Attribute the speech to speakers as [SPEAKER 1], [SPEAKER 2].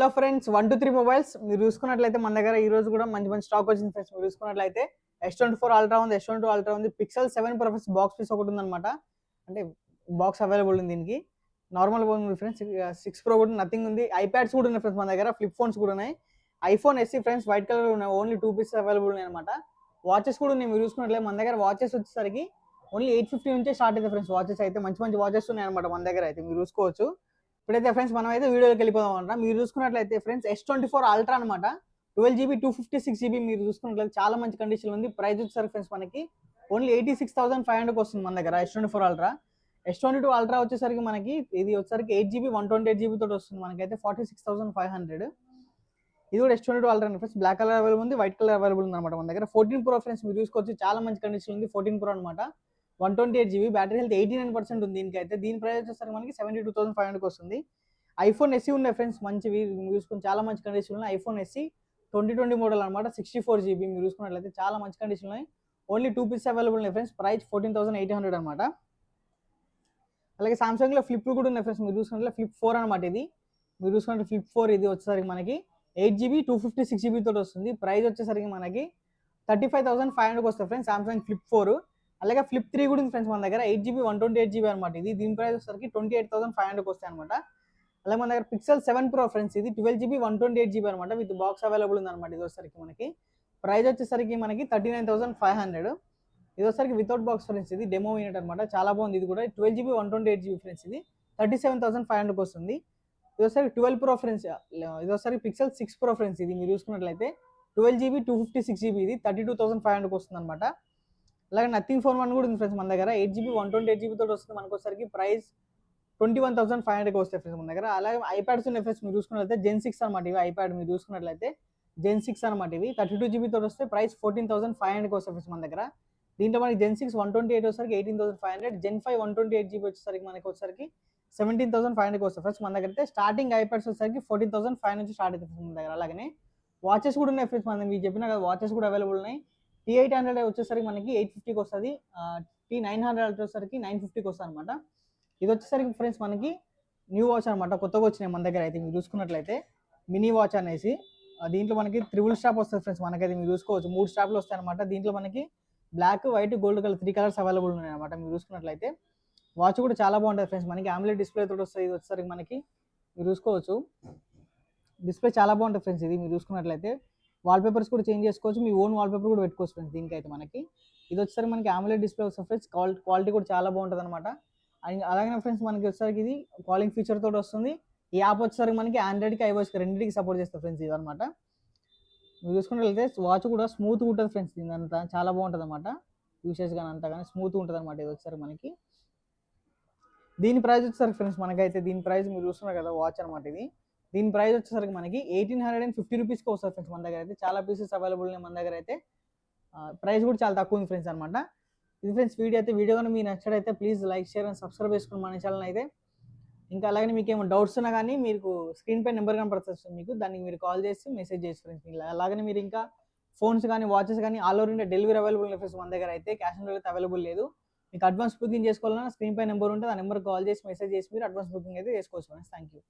[SPEAKER 1] Hello friends, 1 2 3 mobiles మీరు చూసుకున్నట్లయితే మన దగ్గర ఈ రోజు కూడా మంచి మంచి స్టాక్ వచ్చింది ఫ్రెండ్స్. మీరు చూసుకున్నట్లయితే S24 అల్ట్రా ఉంది, S22 అల్ట్రా ఉంది, పిక్సెల్ 7 ప్రో బాక్స్ పీస్ ఒకటి ఉందన్నమాట. అంటే బాక్స్ అవైలబుల్ ఉంది దీనికి. నార్మల్ ఉంది ఫ్రెండ్స్, 6 ప్రో కూడా నథింగ్ ఉంది. ఐప్యాడ్స్ కూడా ఉన్నాయి ఫ్రెండ్స్ మన దగ్గర, ఫ్లిప్ ఫోన్స్ కూడా ఉన్నాయి. IPhone SE friends white colour ఉన్నాయి, ఓన్లీ 2 పీసెస్ అవైలబుల్ ఉన్నాయి అనమాట. వాచెస్ కూడా ఉన్నాయి. మీరు చూసుకున్నట్లయితే మన దగ్గర వాచెస్ వచ్చేసరికి ఓన్లీ 850 నుంచే స్టార్ట్ అవుతాయి ఫ్రెండ్స్. వాచెస్ అయితే మంచి మంచి వాచెస్ ఉన్నాయి అనమాట మన దగ్గర అయితే, మీరు చూసుకోవచ్చు. ఇప్పుడైతే ఫ్రెండ్స్ మనం అయితే వీడియోకి వెళ్ళిపోదాం అనమాట. మీరు చూసుకున్నట్లయితే ఫ్రెండ్స్ S24 అల్ట్రా అనమాట, 12 GB 256 GB. మీరు చూసుకున్నట్లయితే చాలా మంచి కండిషన్ ఉంది. ప్రైస్ వచ్చేసరికి ఫ్రెండ్స్ మనకి ఓన్లీ 86,500 వస్తుంది మన దగ్గర S24 అల్ట్రా. S22 అల్ట్రా వచ్చేసరికి మనకి ఇది వచ్చేసరికి 8 GB 128 GB తోటి వస్తుంది మనకైతే 46,500. ఇది కూడా S22 ultra friends. Black colour available ఉంది, వైట్ కలర్ అవైలబుల్ ఉంది అనమాట మన దగ్గర. 14 ప్రో ఫ్రెండ్స్ మీరు చూసుకోవచ్చు, చాలా మంచి కండిషన్ ఉంది. 14 ప్రో అనమాట, 128 GB, బ్యాటరీ హెల్త్ 89% ఉంది దీనికైతే. దీని ప్రైస్ వచ్చేసరికి మనకి 72,500 వస్తుంది. ఐఫోన్ SE ఉన్నాయి ఫ్రెండ్స్, మంచివి మీరు చూసుకుని చాలా మంచి కండిషన్ ఉన్నాయి. ఐఫోన్ SE 2020 మోడల్ అనమాట, 64 GB. మీరు చూసుకున్నట్లయితే చాలా మంచి కండిషన్ ఉన్నాయి. ఓన్లీ 2 పీసెస్ అవైలబుల్ ఉన్నాయి ఫ్రెండ్స్. ప్రైస్ 14,800 అనమాట. అలాగే సామ్సంగ్లో ఫ్లిప్ కూడా ఉన్నాయి ఫ్రెండ్స్. మీరు చూసుకుంటే ఫ్లిప్ 4 అనమాట ఇది. మీరు చూసుకుంటే ఫ్లిప్ 4 ఇది వచ్చేసరికి మనకి 8 GB 256 GB తోటి వస్తుంది. ప్రైస్ వచ్చేసరికి మనకి 35,500 వస్తుంది ఫ్రెండ్స్, సామ్సంగ్ ఫ్లిప్ 4. అలాగే ఫ్లిప్ 3 కూడా ఉంది ఫ్రెండ్స్ మన దగ్గర, 8 GB 128 GB అనమాట ఇది. దీని ప్రైస్ వచ్చేసరికి 28,500 వస్తాయి అనమాట. అలాగే మన దగ్గర పిక్సెల్ 7 ప్రో ఫ్రెండ్స్, ఇది 12 GB 128 GB అనమాట, విత్ బాక్స్ అవైలబుల్ ఉంది అనమాట. ఇది వచ్చేసరికి మనకి ప్రైస్ వచ్చేసరికి మనకి 39,500. ఇది వచ్చేసరికి వితౌట్ బాక్స్ ఫ్రెండ్స్, ఇది డెమో యూనిట్ అనమాట, చాలా బాగుంది. ఇది కూడా 12 GB 128 GB ఫ్రెండ్స్, ఇది 37,500 వస్తుంది. ఇది వచ్చేసరికి 12 ప్రో ఫ్రెండ్స్, ఇది వచ్చేసరికి పిక్సెల్ 6 ప్రో ఫ్రెండ్స్. ఇది మీరు చూసుకున్నట్లయితే 12 GB 256 GB, ఇది 32,500 వస్తుంది అనమాట. అలాగే నథింగ్ ఫోన్ 1 కూడా ఉంది ఫ్రెండ్స్ మన దగ్గర, 8 GB 128 GB తోటి వస్తుంది మనకు వచ్చేసరికి. ప్రైస్ 21,500 వస్తాయి ఫ్రెండ్స్ మన దగ్గర. అలాగే ఐప్యాడ్స్ ఉన్నాయి ఫ్రెండ్స్, మీరు చూసుకున్నట్లయితే Gen 6 అనమాట ఇవి. ఐప్యాడ్ మీరు చూసుకున్నట్లయితే Gen 6 అనమాట ఇవి, 32 GB తోటి వస్తే ప్రైస్ 14,500 వస్తాయి ఫ్రెండ్స్ మన దగ్గర. దీంట్లో మనకి Gen 6 128 వచ్చేసరికి 18,500, Gen 5 128 GB వచ్చేసరికి మనకి వచ్చేసరికి 17,500 వస్తాయి ఫ్రెండ్స్ మన దగ్గర. అయితే స్టార్టింగ్ ఐప్యాడ్స్ వచ్చేసరికి 14,500 నుంచి స్టార్ట్ అవుతుంది మన దగ్గర. అలాగే వాచెస్ కూడా ఉన్నాయి ఫ్రెండ్స్ మనం, మీకు చెప్పిన కదా వాచెస్ కూడా అవైలబుల్ ఉన్నాయి. T800 వచ్చేసరికి మనకి 850కి వస్తుంది, T900 వచ్చేసరికి 950కి వస్తుంది అనమాట. ఇది వచ్చేసరికి ఫ్రెండ్స్ మనకి న్యూ వాచ్ అనమాట, కొత్తగా వచ్చినాయి మన దగ్గర అయితే. మీరు చూసుకున్నట్లయితే మినీ వాచ్ అనేసి, దీంట్లో మనకి 3 స్ట్రాప్ వస్తుంది ఫ్రెండ్స్ మనకైతే. మీరు చూసుకోవచ్చు 3 స్ట్రాప్లు వస్తాయి అనమాట. దీంట్లో మనకి black, white, gold colour 3 colours available ఉన్నాయి అనమాట. మీరు చూసుకున్నట్లయితే వాచ్ కూడా చాలా బాగుంటుంది ఫ్రెండ్స్ మనకి, AMOLED డిస్ప్లే తోటి వస్తుంది. ఇది వచ్చేసరికి మనకి మీరు చూసుకోవచ్చు, డిస్ప్లే చాలా బాగుంటుంది ఫ్రెండ్స్. ఇది మీరు చూసుకున్నట్లయితే వాల్పేపర్స్ కూడా చేంజ్ చేసుకోవచ్చు, మీ ఓన్ వాల్పేపర్ కూడా పెట్టుకోవచ్చు ఫ్రెండ్స్ దీనికైతే మనకి. ఇది వచ్చేసరికి మనకి AMOLED డిస్ప్లే వస్తుంది ఫ్రెండ్స్, క్వాలిటీ కూడా చాలా బాగుంటుంది అనమాట. అలాగే ఫ్రెండ్స్ మనకి వచ్చేసరికి ఇది కాలింగ్ ఫీచర్ తోటి వస్తుంది. ఈ యాప్ వచ్చేసరికి మనకి ఆండ్రాయిడ్కి iOSకి రెండింటికి సపోర్ట్ చేస్తుంది ఫ్రెండ్స్ ఇది అనమాట. మీరు చూసుకున్నట్లయితే వాచ్ కూడా స్మూత్గా ఉంటుంది ఫ్రెండ్స్, దీనింతా చాలా బాగుంటుంది అనమాట. యూసేజ్ కానీ అంతా కానీ స్మూత్గా ఉంటుంది అనమాట. ఇది వచ్చేసరికి మనకి దీని ప్రైస్ వచ్చేసరికి ఫ్రెండ్స్ మనకైతే, దీని ప్రైస్ మీరు చూస్తున్నారు కదా వాచ్ అనమాట ఇది. దీని ప్రైస్ వచ్చేసరికి మనకి 1850 రూపీస్కి వస్తుంది ఫ్రెండ్స్ మన దగ్గర అయితే. చాలా పీసెస్ అవైలబుల్ ఉన్నాయి మన దగ్గర అయితే, ప్రైస్ కూడా చాలా తక్కువ ఉంది ఫ్రెండ్స్ అనమాట. ఇది ఫ్రెండ్స్ వీడియో అయితే. వీడియో కానీ మీకు నచ్చడైతే please like, share and subscribe చేసుకుని మన ఛానల్ అయితే. ఇంకా అలాగే మీకు ఏమైనా డౌట్స్ ఉన్నా కానీ మీకు స్క్రీన్ పై నెంబర్ కనపడుతుంది మీకు, దానికి మీరు కాల్ చేసి మెసేజ్ చేసి ఫ్రెండ్స్. అలాగే మీరు ఇంకా ఫోన్స్ కానీ వాచెస్ కానీ all over India delivery available ఉన్నాయి ఫ్రెండ్స్ మన దగ్గర అయితే. క్యాష్ ఆన్ డెలివరీ అయితే అవైలబుల్ లేదు. మీకు అడ్వాన్స్ బుకింగ్ చేసుకోవాలన్నా స్క్రీన్ పై నెంబర్ ఉంటుంది, ఆ నెంబర్ కాల్ చేసి మెసేజ్ చేసి మీరు అడ్వాన్స్ బుకింగ్ అయితే చేసుకోవచ్చు ఫ్రెండ్స్. Thank you.